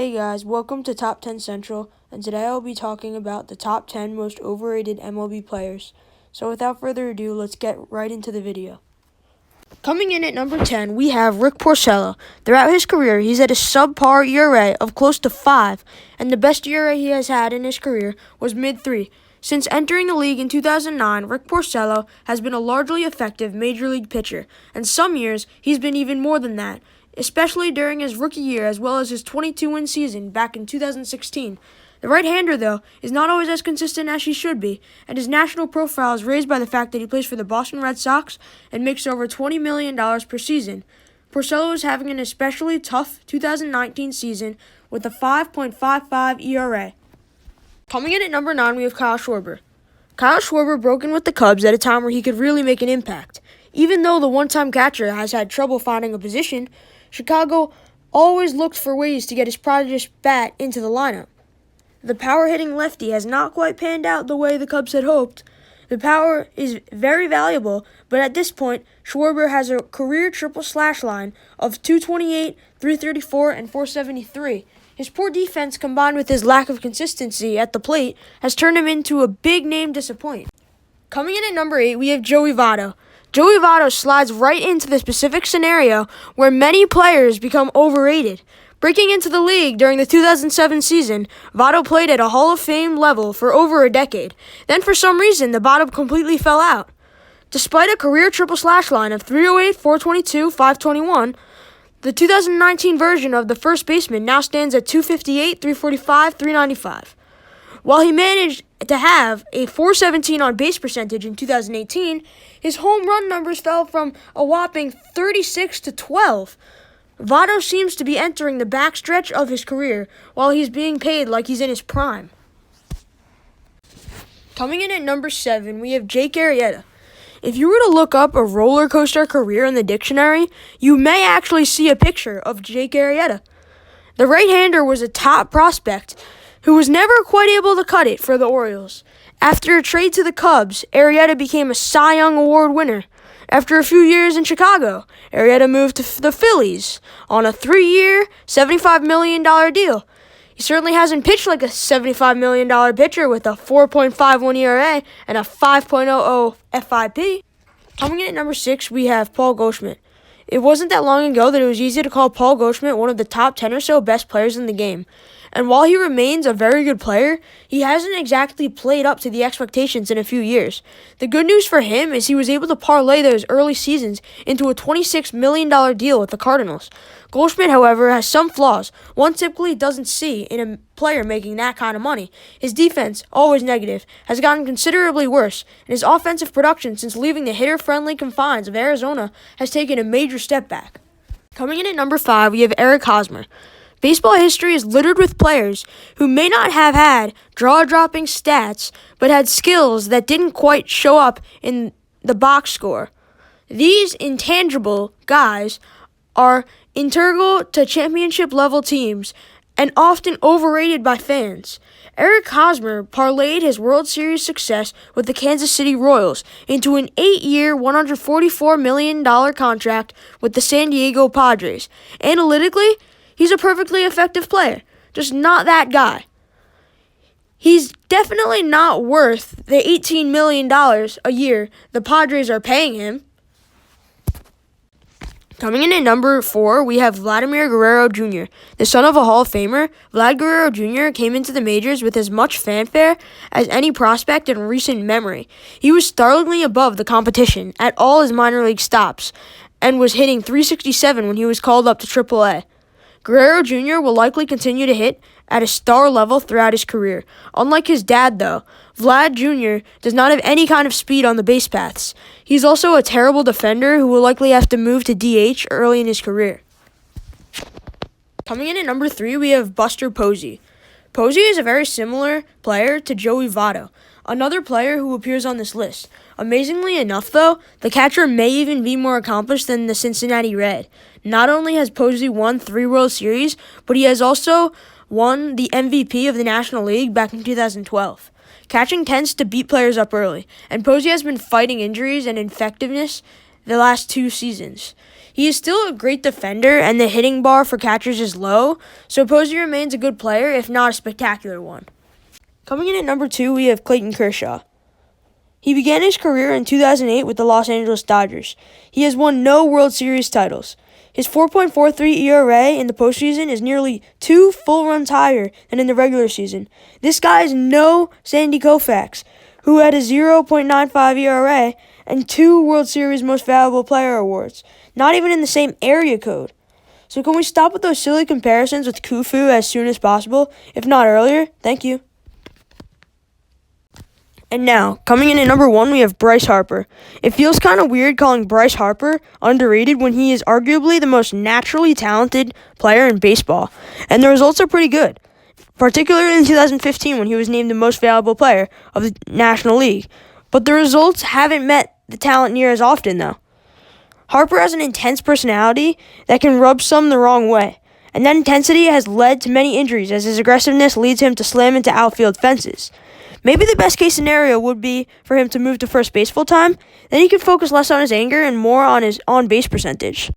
Hey guys, welcome to Top 10 Central, and today I'll be talking about the top 10 most overrated MLB players. So without further ado, let's get right into the video. Coming in at number 10, we have Rick Porcello. Throughout his career, he's had a subpar ERA of close to 5, and the best ERA he has had in his career was mid-3. Since entering the league in 2009, Rick Porcello has been a largely effective major league pitcher, and some years he's been even more than that, especially during his rookie year as well as his 22-win season back in 2016. The right-hander, though, is not always as consistent as he should be, and his national profile is raised by the fact that he plays for the Boston Red Sox and makes over $20 million per season. Porcello is having an especially tough 2019 season with a 5.55 ERA. Coming in at number 9, we have Kyle Schwarber. Kyle Schwarber broke in with the Cubs at a time where he could really make an impact. Even though the one-time catcher has had trouble finding a position, Chicago always looked for ways to get his prodigious bat into the lineup. The power-hitting lefty has not quite panned out the way the Cubs had hoped. The power is very valuable, but at this point, Schwarber has a career triple-slash line of 228, 334, and 473. His poor defense combined with his lack of consistency at the plate has turned him into a big-name disappointment. Coming in at number 8, we have Joey Votto. Joey Votto slides right into the specific scenario where many players become overrated. Breaking into the league during the 2007 season, Votto played at a Hall of Fame level for over a decade. Then for some reason, the bottom completely fell out. Despite a career triple-slash line of 308, 422, 521, the 2019 version of the first baseman now stands at 258, 345, 395. While he managed to have a .417 on-base percentage in 2018, his home run numbers fell from a whopping 36 to 12. Votto seems to be entering the backstretch of his career while he's being paid like he's in his prime. Coming in at number 7, we have Jake Arrieta. If you were to look up a roller coaster career in the dictionary, you may actually see a picture of Jake Arrieta. The right-hander was a top prospect who was never quite able to cut it for the Orioles. After a trade to the Cubs, Arrieta became a Cy Young Award winner. After a few years in Chicago, Arrieta moved to the Phillies on a 3-year, $75 million deal. He certainly hasn't pitched like a $75 million pitcher with a 4.51 ERA and a 5.00 FIP. Coming in at number 6, we have Paul Goldschmidt. It wasn't that long ago that it was easy to call Paul Goldschmidt one of the top 10 or so best players in the game. And while he remains a very good player, he hasn't exactly played up to the expectations in a few years. The good news for him is he was able to parlay those early seasons into a $26 million deal with the Cardinals. Goldschmidt, however, has some flaws one typically doesn't see in a player making that kind of money. His defense, always negative, has gotten considerably worse, and his offensive production since leaving the hitter-friendly confines of Arizona has taken a major step back. Coming in at number 5, we have Eric Hosmer. Baseball history is littered with players who may not have had jaw-dropping stats, but had skills that didn't quite show up in the box score. These intangible guys are integral to championship-level teams and often overrated by fans. Eric Hosmer parlayed his World Series success with the Kansas City Royals into an 8-year, $144 million contract with the San Diego Padres. Analytically, he's a perfectly effective player, just not that guy. He's definitely not worth the $18 million a year the Padres are paying him. Coming in at number 4, we have Vladimir Guerrero Jr. The son of a Hall of Famer, Vlad Guerrero Jr. came into the majors with as much fanfare as any prospect in recent memory. He was startlingly above the competition at all his minor league stops and was hitting .367 when he was called up to AAA. Guerrero Jr. will likely continue to hit at a star level throughout his career. Unlike his dad, though, Vlad Jr. does not have any kind of speed on the base paths. He's also a terrible defender who will likely have to move to DH early in his career. Coming in at number 3, we have Buster Posey. Posey is a very similar player to Joey Votto, another player who appears on this list. Amazingly enough, though, the catcher may even be more accomplished than the Cincinnati Red. Not only has Posey won 3 World Series, but he has also won the MVP of the National League back in 2012. Catching tends to beat players up early, and Posey has been fighting injuries and ineffectiveness the last 2 seasons. He is still a great defender, and the hitting bar for catchers is low, so Posey remains a good player, if not a spectacular one. Coming in at number 2, we have Clayton Kershaw. He began his career in 2008 with the Los Angeles Dodgers. He has won no World Series titles. His 4.43 ERA in the postseason is nearly 2 full runs higher than in the regular season. This guy is no Sandy Koufax, who had a 0.95 ERA and 2 World Series Most Valuable Player awards, not even in the same area code. So can we stop with those silly comparisons with Kufu as soon as possible, if not earlier? Thank you. And now, coming in at number 1, we have Bryce Harper. It feels kind of weird calling Bryce Harper underrated when he is arguably the most naturally talented player in baseball, and the results are pretty good, particularly in 2015 when he was named the most valuable player of the National League. But the results haven't met the talent near as often, though. Harper has an intense personality that can rub some the wrong way, and that intensity has led to many injuries as his aggressiveness leads him to slam into outfield fences. Maybe the best case scenario would be for him to move to first base full time. Then he could focus less on his anger and more on his on-base percentage.